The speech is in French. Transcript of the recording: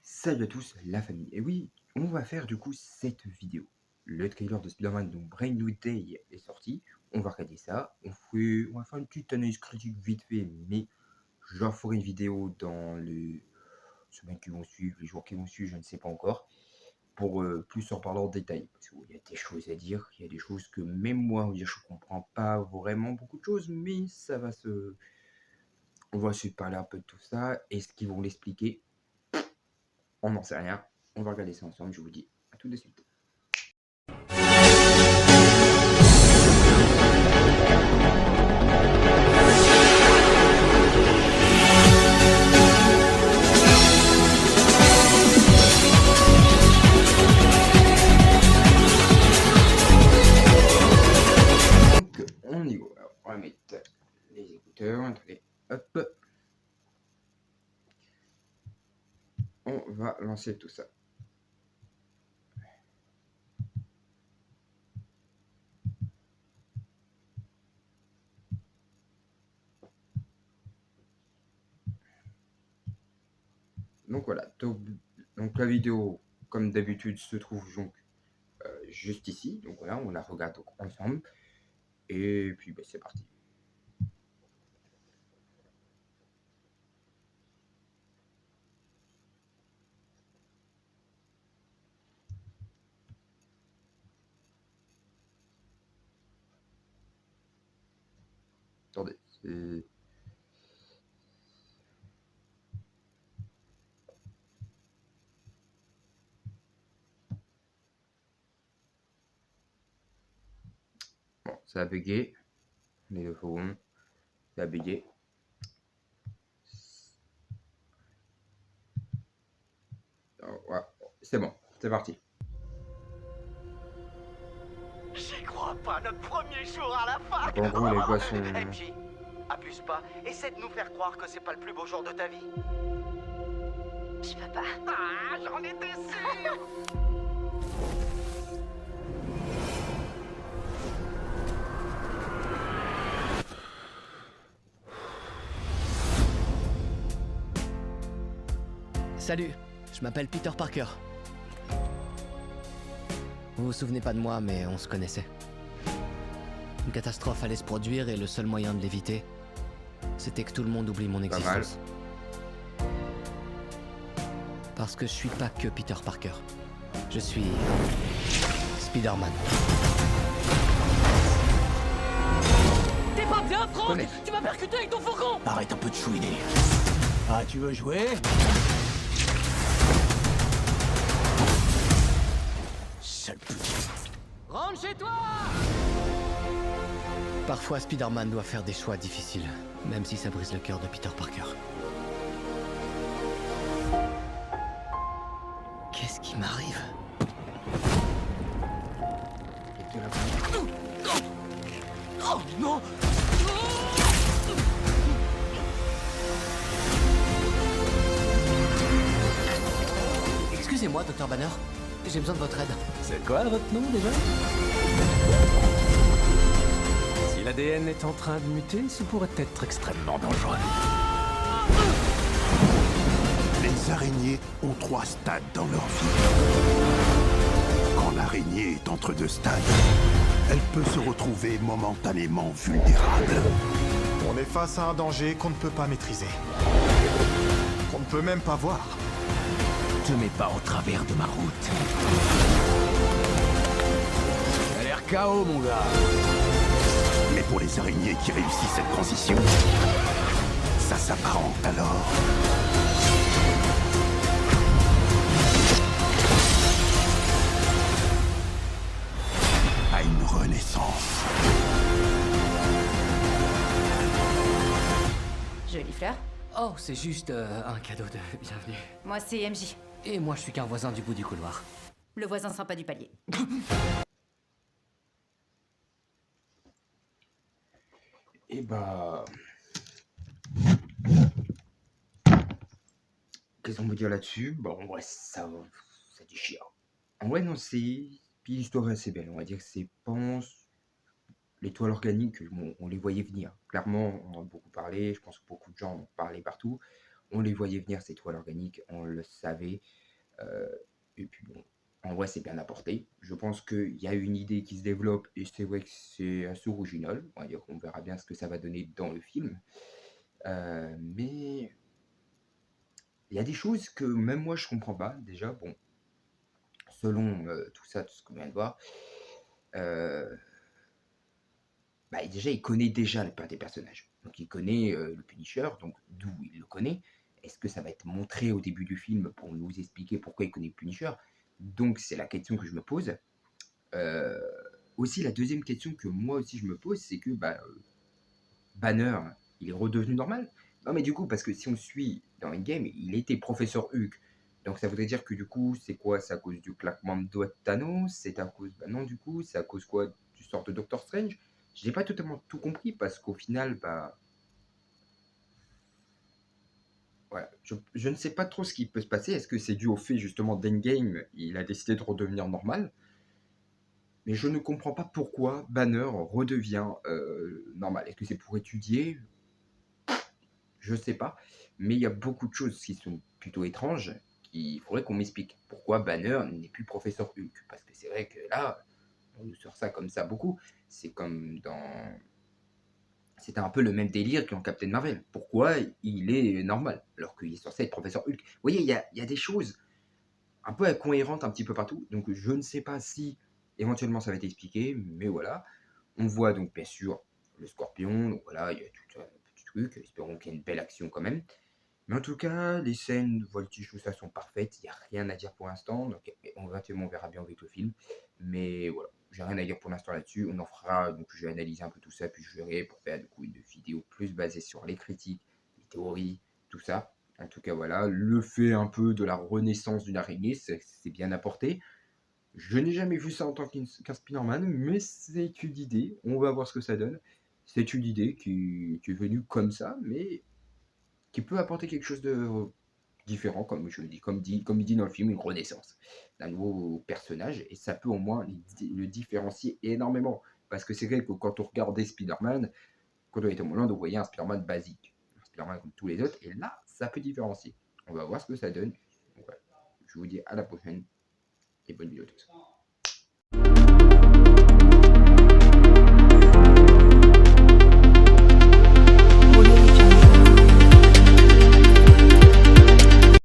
Salut à tous, la famille. Et oui, on va faire du coup cette vidéo. Le trailer de Spider-Man, donc Brand New Day, est sorti. On va regarder ça. On va faire une petite analyse critique vite fait, mais j'en ferai une vidéo dans les semaines qui vont suivre, les jours qui vont suivre, je ne sais pas encore, pour plus en parler en détail. Parce qu'il y a des choses à dire, il y a des choses que même moi, je ne comprends pas vraiment beaucoup de choses, mais ça va se... On va se parler un peu de tout ça. Est-ce qu'ils vont l'expliquer? On n'en sait rien. On va regarder ça ensemble, je vous dis à tout de suite. Donc, on y va. Alors, on va mettre les écouteurs. Attendez, hop. On va lancer tout ça. Donc voilà, donc la vidéo, comme d'habitude, se trouve donc juste ici. Donc voilà, on la regarde donc ensemble. Et puis bah, c'est parti. Attendez, c'est... Bon, ça a bugué. Les deux secondes. Ça a bugué. Ouais, c'est bon, c'est parti. J'y crois pas, notre premier jour à la fac. Donc, en gros, les voix sont... MJ, abuse pas. Essaie de nous faire croire que c'est pas le plus beau jour de ta vie. Je peux pas. Ah, j'en étais sûr. Salut, je m'appelle Peter Parker. Vous vous souvenez pas de moi, mais on se connaissait. Une catastrophe allait se produire et le seul moyen de l'éviter, c'était que tout le monde oublie mon Pas mal. existence. Parce que je suis pas que Peter Parker. Je suis Spider-Man. T'es pas bien, Franck? Connais. Tu m'as percuté avec ton fourgon! Arrête un peu de chouiner. Ah, tu veux jouer? Sale petit. Rentre chez toi! Parfois, Spider-Man doit faire des choix difficiles, même si ça brise le cœur de Peter Parker. Qu'est-ce qui m'arrive? Et de la... Oh non! Excusez-moi, Dr. Banner. J'ai besoin de votre aide. C'est quoi votre nom déjà? Si l'ADN est en train de muter, ce pourrait être extrêmement dangereux. Les araignées ont 3 stades dans leur vie. Quand l'araignée est entre 2 stades, elle peut se retrouver momentanément vulnérable. On est face à un danger qu'on ne peut pas maîtriser. Qu'on ne peut même pas voir. Te mets pas au travers de ma route. T'as l'air KO, mon gars. Mais pour les araignées qui réussissent cette transition, ça s'apparente alors à une renaissance. Jolie fleur. Oh, c'est juste un cadeau de bienvenue. Moi, c'est MJ, Et moi, je suis qu'un voisin du bout du couloir. le voisin sympa du palier. Et bah... Qu'est-ce qu'on peut dire là-dessus? Bon, en vrai, ça déchire. En vrai, non, c'est... Puis l'histoire est assez belle. On va dire que c'est, pense... L'étoile organique, bon, on les voyait venir. Clairement, on en a beaucoup parlé. Je pense que beaucoup de gens en ont parlé partout. on les voyait venir, ces toiles organiques, on le savait. Et puis bon, en vrai, c'est bien apporté. Je pense qu'il y a une idée qui se développe et c'est vrai que c'est assez original. On va dire qu'on verra bien ce que ça va donner dans le film. Mais il y a des choses que même moi je comprends pas. Déjà, bon, selon tout ça, tout ce qu'on vient de voir, bah, déjà il connaît déjà des personnages. Donc il connaît le Punisher, donc d'où il le connaît. Est-ce que ça va être montré au début du film pour nous expliquer pourquoi il connaît le Punisher? Donc c'est la question que je me pose. Euh, Aussi la deuxième question que moi aussi je me pose, c'est que Banner, il est redevenu normal? Non mais du coup, parce que si on suit dans Endgame, il était professeur Hulk. Donc ça voudrait dire que du coup, c'est quoi? C'est à cause du claquement de doigts de Thanos? C'est à cause... Bah non, du coup, c'est à cause quoi? Du sort de Doctor Strange? J'ai pas totalement tout compris parce qu'au final, bah... Ouais, je ne sais pas trop ce qui peut se passer. Est-ce que c'est dû au fait justement d'Endgame, il a décidé de redevenir normal? Mais je ne comprends pas pourquoi Banner redevient normal. Est-ce que c'est pour étudier? Je sais pas. Mais il y a beaucoup de choses qui sont plutôt étranges, qu'il faudrait qu'on m'explique. Pourquoi Banner n'est plus professeur Hulk? Parce que c'est vrai que là, on nous sort ça comme ça beaucoup. C'est comme dans... C'était un peu le même délire qu'en Captain Marvel. Pourquoi il est normal alors qu'il est censé être professeur Hulk? Vous voyez, il y a des choses un peu incohérentes un petit peu partout. Donc je ne sais pas si éventuellement ça va être expliqué, mais voilà. On voit donc bien sûr le Scorpion. Donc voilà, il y a tout un petit truc. Espérons qu'il y ait une belle action quand même. Mais en tout cas, les scènes, voltige, tout ça sont parfaites. Il n'y a rien à dire pour l'instant. Donc éventuellement on verra bien avec le film. Mais voilà, j'ai rien à dire pour l'instant là-dessus. On en fera, donc je vais analyser un peu tout ça, puis je verrai pour faire du coup une vidéo plus basée sur les critiques, les théories, tout ça. En tout cas, voilà, le fait un peu de la renaissance d'une araignée, c'est bien apporté. Je n'ai jamais vu ça en tant qu'un Spider-Man, mais c'est une idée. On va voir ce que ça donne. C'est une idée qui est venue comme ça, mais qui peut apporter quelque chose de différent, comme je le dis, comme il dit dans le film, une renaissance d'un nouveau personnage, et ça peut au moins le différencier énormément. Parce que c'est vrai que quand on regardait Spider-Man, quand on était au Hollande, on voyait un Spider-Man basique, un Spider-Man comme tous les autres, et là, ça peut différencier. On va voir ce que ça donne. Donc, voilà. Je vous dis à la prochaine, et bonne vidéo à tous.